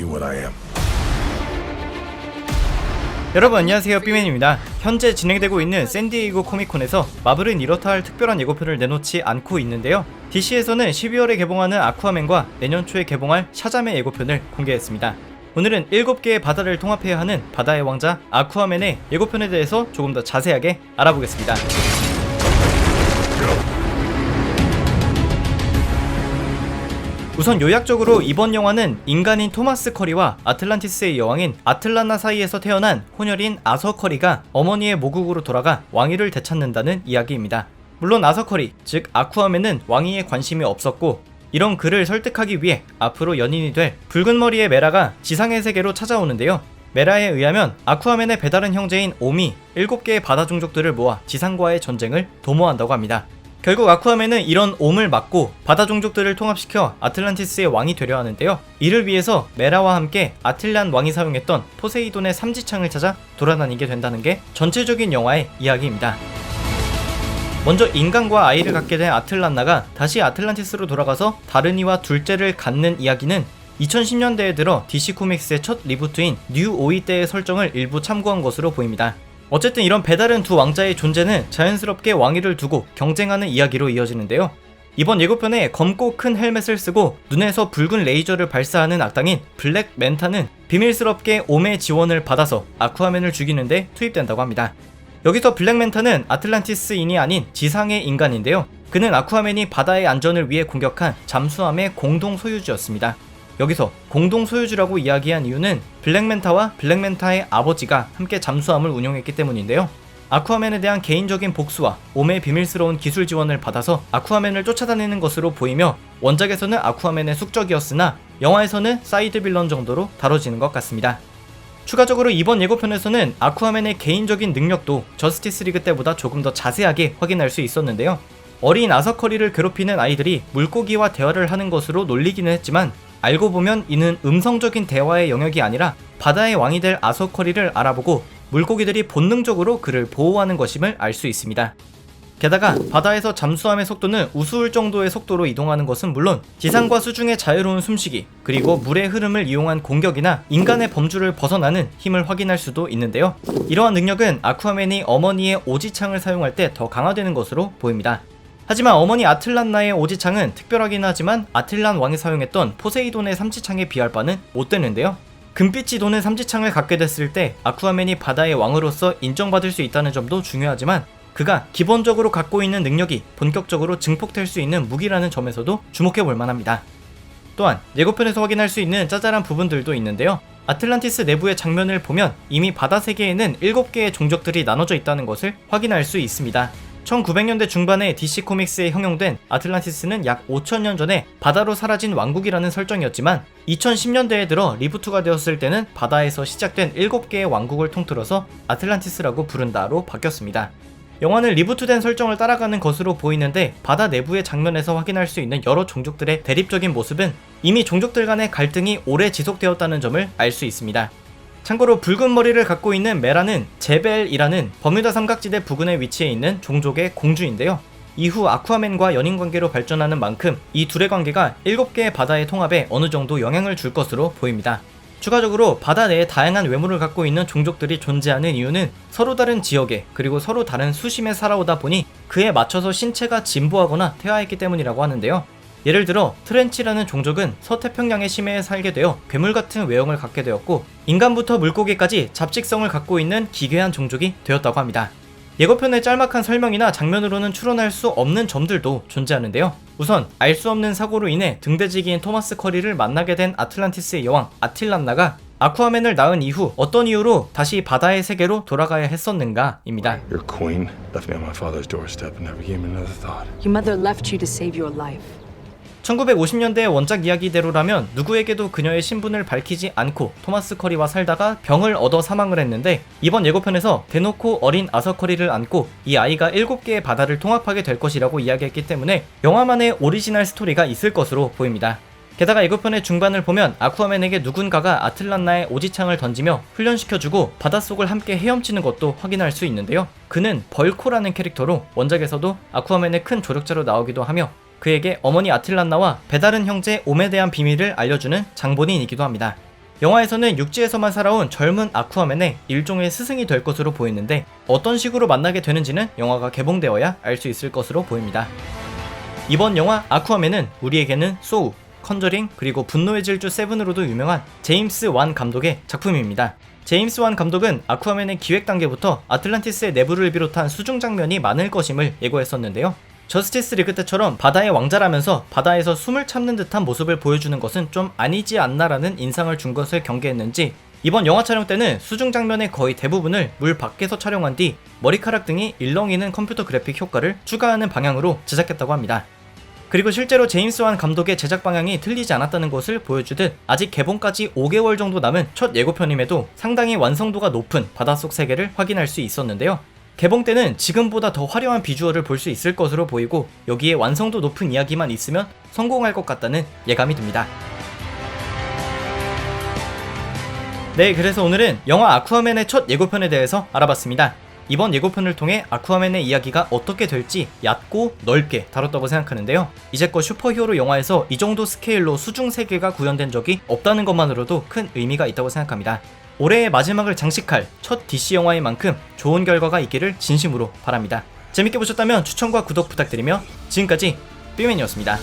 you what I am. 여러분 안녕하세요, 삐맨입니다. 현재 진행되고 있는 샌디에이고 코믹콘에서 마블은 이렇다 할 특별한 예고편을 내놓지 않고 있는데요. DC에서는 12월에 개봉하는 아쿠아맨과 내년 초에 개봉할 샤잠의 예고편을 공개했습니다. 오늘은 7개의 바다를 통합해야 하는 바다의 왕자 아쿠아맨의 예고편에 대해서 조금 더 자세하게 알아보겠습니다. 우선 요약적으로 이번 영화는 인간인 토마스 커리와 아틀란티스의 여왕인 아틀란나 사이에서 태어난 혼혈인 아서 커리가 어머니의 모국으로 돌아가 왕위를 되찾는다는 이야기입니다. 물론 아서 커리, 즉 아쿠아맨은 왕위에 관심이 없었고 이런 그를 설득하기 위해 앞으로 연인이 될 붉은 머리의 메라가 지상의 세계로 찾아오는데요. 메라에 의하면 아쿠아맨의 배다른 형제인 옴이 7개의 바다 종족들을 모아 지상과의 전쟁을 도모한다고 합니다. 결국 아쿠아맨은 이런 옴을 막고 바다 종족들을 통합시켜 아틀란티스의 왕이 되려 하는데요. 이를 위해서 메라와 함께 아틀란 왕이 사용했던 포세이돈의 삼지창을 찾아 돌아다니게 된다는 게 전체적인 영화의 이야기입니다. 먼저 인간과 아이를 갖게 된 아틀란나가 다시 아틀란티스로 돌아가서 다른 이와 둘째를 갖는 이야기는 2010년대에 들어 DC 코믹스의 첫 리부트인 뉴 오이 때의 설정을 일부 참고한 것으로 보입니다. 어쨌든 이런 배다른 두 왕자의 존재는 자연스럽게 왕위를 두고 경쟁하는 이야기로 이어지는데요. 이번 예고편에 검고 큰 헬멧을 쓰고 눈에서 붉은 레이저를 발사하는 악당인 블랙 멘타는 비밀스럽게 옴의 지원을 받아서 아쿠아맨을 죽이는데 투입된다고 합니다. 여기서 블랙 멘타는 아틀란티스인이 아닌 지상의 인간인데요. 그는 아쿠아맨이 바다의 안전을 위해 공격한 잠수함의 공동 소유주였습니다. 여기서 공동 소유주라고 이야기한 이유는 블랙멘타와 블랙멘타의 아버지가 함께 잠수함을 운용했기 때문인데요. 아쿠아맨에 대한 개인적인 복수와 옴의 비밀스러운 기술 지원을 받아서 아쿠아맨을 쫓아다니는 것으로 보이며 원작에서는 아쿠아맨의 숙적이었으나 영화에서는 사이드 빌런 정도로 다뤄지는 것 같습니다. 추가적으로 이번 예고편에서는 아쿠아맨의 개인적인 능력도 저스티스 리그 때보다 조금 더 자세하게 확인할 수 있었는데요. 어린 아서 커리를 괴롭히는 아이들이 물고기와 대화를 하는 것으로 놀리기는 했지만 알고 보면 이는 음성적인 대화의 영역이 아니라 바다의 왕이 될 아서 커리를 알아보고 물고기들이 본능적으로 그를 보호하는 것임을 알 수 있습니다. 게다가 바다에서 잠수함의 속도는 우스울 정도의 속도로 이동하는 것은 물론 지상과 수중의 자유로운 숨쉬기, 그리고 물의 흐름을 이용한 공격이나 인간의 범주를 벗어나는 힘을 확인할 수도 있는데요. 이러한 능력은 아쿠아맨이 어머니의 오지창을 사용할 때 더 강화되는 것으로 보입니다. 하지만 어머니 아틀란나의 오지창은 특별하긴 하지만 아틀란 왕이 사용했던 포세이돈의 삼지창에 비할 바는 못되는데요. 금빛이 도는 삼지창을 갖게 됐을 때 아쿠아맨이 바다의 왕으로서 인정받을 수 있다는 점도 중요하지만 그가 기본적으로 갖고 있는 능력이 본격적으로 증폭될 수 있는 무기라는 점에서도 주목해 볼 만합니다. 또한 예고편에서 확인할 수 있는 짜잘한 부분들도 있는데요. 아틀란티스 내부의 장면을 보면 이미 바다 세계에는 7개의 종족들이 나눠져 있다는 것을 확인할 수 있습니다. 1900년대 중반에 DC 코믹스에 형용된 아틀란티스는 약 5000년 전에 바다로 사라진 왕국이라는 설정이었지만 2010년대에 들어 리부트가 되었을 때는 바다에서 시작된 7개의 왕국을 통틀어서 아틀란티스라고 부른다로 바뀌었습니다. 영화는 리부트된 설정을 따라가는 것으로 보이는데 바다 내부의 장면에서 확인할 수 있는 여러 종족들의 대립적인 모습은 이미 종족들 간의 갈등이 오래 지속되었다는 점을 알 수 있습니다. 참고로 붉은 머리를 갖고 있는 메라는 제벨이라는 버뮤다 삼각지대 부근에 위치해 있는 종족의 공주인데요. 이후 아쿠아맨과 연인관계로 발전하는 만큼 이 둘의 관계가 7개의 바다의 통합에 어느 정도 영향을 줄 것으로 보입니다. 추가적으로 바다 내에 다양한 외모를 갖고 있는 종족들이 존재하는 이유는 서로 다른 지역에 그리고 서로 다른 수심에 살아오다 보니 그에 맞춰서 신체가 진보하거나 퇴화했기 때문이라고 하는데요. 예를 들어 트렌치라는 종족은 서태평양의 심해에 살게 되어 괴물같은 외형을 갖게 되었고 인간부터 물고기까지 잡식성을 갖고 있는 기괴한 종족이 되었다고 합니다. 예고편의 짤막한 설명이나 장면으로는 추론할 수 없는 점들도 존재하는데요. 우선 알 수 없는 사고로 인해 등대지기인 토마스 커리를 만나게 된 아틀란티스의 여왕 아틸란나가 아쿠아맨을 낳은 이후 어떤 이유로 다시 바다의 세계로 돌아가야 했었는가입니다. Your queen left me on my father's doorstep and never gave me another thought. Your mother left you to save your life. 1950년대의 원작 이야기대로라면 누구에게도 그녀의 신분을 밝히지 않고 토마스 커리와 살다가 병을 얻어 사망을 했는데 이번 예고편에서 대놓고 어린 아서 커리를 안고 이 아이가 7개의 바다를 통합하게 될 것이라고 이야기했기 때문에 영화만의 오리지널 스토리가 있을 것으로 보입니다. 게다가 예고편의 중반을 보면 아쿠아맨에게 누군가가 아틀란나의 오지창을 던지며 훈련시켜주고 바닷속을 함께 헤엄치는 것도 확인할 수 있는데요. 그는 벌코라는 캐릭터로 원작에서도 아쿠아맨의 큰 조력자로 나오기도 하며 그에게 어머니 아틀란나와 배다른 형제 옴에 대한 비밀을 알려주는 장본인이기도 합니다. 영화에서는 육지에서만 살아온 젊은 아쿠아맨의 일종의 스승이 될 것으로 보이는데 어떤 식으로 만나게 되는지는 영화가 개봉되어야 알 수 있을 것으로 보입니다. 이번 영화 아쿠아맨은 우리에게는 소우, 컨저링, 그리고 분노의 질주 세븐으로도 유명한 제임스 완 감독의 작품입니다. 제임스 완 감독은 아쿠아맨의 기획 단계부터 아틀란티스의 내부를 비롯한 수중 장면이 많을 것임을 예고했었는데요. 저스티스 리그 때처럼 바다의 왕자라면서 바다에서 숨을 참는 듯한 모습을 보여주는 것은 좀 아니지 않나라는 인상을 준 것을 경계했는지 이번 영화 촬영 때는 수중 장면의 거의 대부분을 물 밖에서 촬영한 뒤 머리카락 등이 일렁이는 컴퓨터 그래픽 효과를 추가하는 방향으로 제작했다고 합니다. 그리고 실제로 제임스 완 감독의 제작 방향이 틀리지 않았다는 것을 보여주듯 아직 개봉까지 5개월 정도 남은 첫 예고편임에도 상당히 완성도가 높은 바닷속 세계를 확인할 수 있었는데요. 개봉 때는 지금보다 더 화려한 비주얼을 볼 수 있을 것으로 보이고 여기에 완성도 높은 이야기만 있으면 성공할 것 같다는 예감이 듭니다. 네, 그래서 오늘은 영화 아쿠아맨의 첫 예고편에 대해서 알아봤습니다. 이번 예고편을 통해 아쿠아맨의 이야기가 어떻게 될지 얕고 넓게 다뤘다고 생각하는데요. 이제껏 슈퍼히어로 영화에서 이 정도 스케일로 수중 세계가 구현된 적이 없다는 것만으로도 큰 의미가 있다고 생각합니다. 올해의 마지막을 장식할 첫 DC 영화인 만큼 좋은 결과가 있기를 진심으로 바랍니다. 재밌게 보셨다면 추천과 구독 부탁드리며 지금까지 삐맨이었습니다.